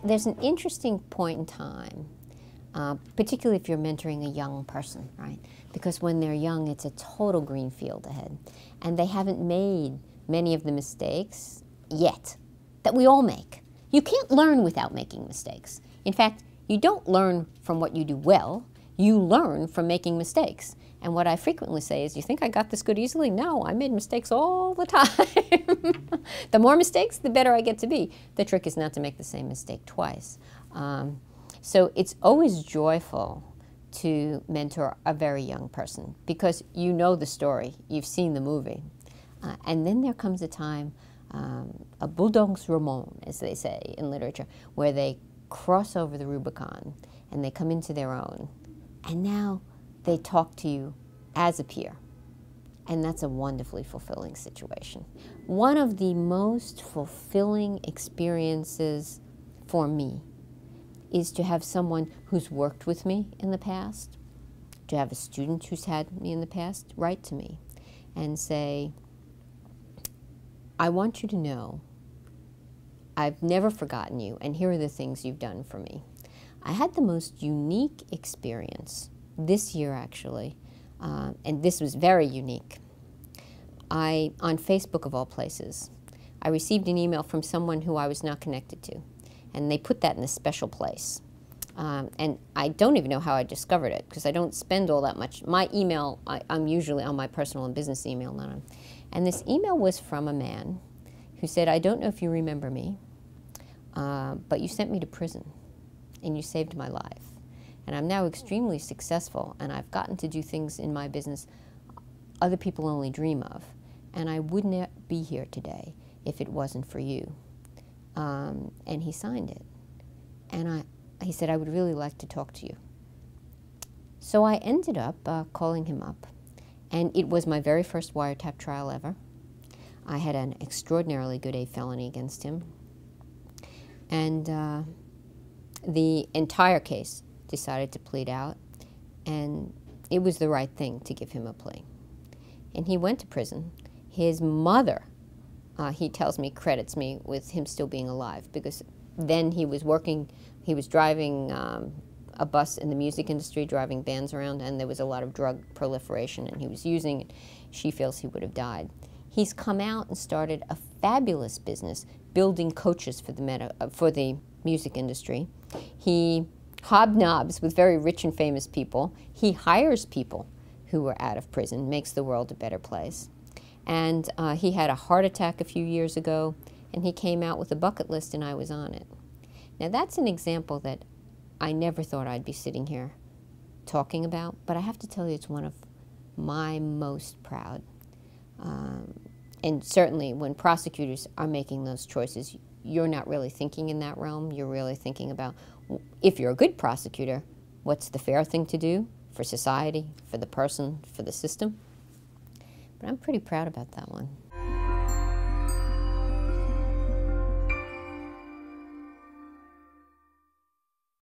there's an interesting point in time, particularly if you're mentoring a young person, right? Because when they're young, it's a total green field ahead. And they haven't made many of the mistakes yet that we all make. You can't learn without making mistakes. In fact, you don't learn from what you do well, you learn from making mistakes. And what I frequently say is, you think I got this good easily? No, I made mistakes all the time. The more mistakes, the better I get to be. The trick is not to make the same mistake twice. So it's always joyful to mentor a very young person because you know the story, you've seen the movie. And then there comes a time, a bouledongsement, as they say in literature, where they cross over the Rubicon and they come into their own. And now they talk to you as a peer. And that's a wonderfully fulfilling situation. One of the most fulfilling experiences for me is to have someone who's worked with me in the past, to have a student who's had me in the past write to me and say, I want you to know I've never forgotten you, and here are the things you've done for me. I had the most unique experience this year, actually, and this was very unique. On Facebook, of all places, I received an email from someone who I was not connected to, and they put that in a special place. And I don't even know how I discovered it, because I don't spend all that much. My email, I'm usually on my personal and business email, not on. And this email was from a man who said, I don't know if you remember me, but you sent me to prison, and you saved my life. And I'm now extremely successful, and I've gotten to do things in my business other people only dream of. And I would not be here today if it wasn't for you. And he signed it. And he said, I would really like to talk to you. So I ended up calling him up. And it was my very first wiretap trial ever. I had an extraordinarily good A felony against him. And the entire case decided to plead out. And it was the right thing to give him a plea. And he went to prison. His mother, he tells me, credits me with him still being alive, because then he was working, he was driving a bus in the music industry, driving bands around, and there was a lot of drug proliferation, and he was using it. She feels he would have died. He's come out and started a fabulous business building coaches for the music industry. He hobnobs with very rich and famous people. He hires people who are out of prison, makes the world a better place. And he had a heart attack a few years ago, and he came out with a bucket list, and I was on it. Now that's an example that I never thought I'd be sitting here talking about, but I have to tell you it's one of my most proud. And certainly when prosecutors are making those choices, you're not really thinking in that realm. You're really thinking about, if you're a good prosecutor, what's the fair thing to do for society, for the person, for the system? But I'm pretty proud about that one.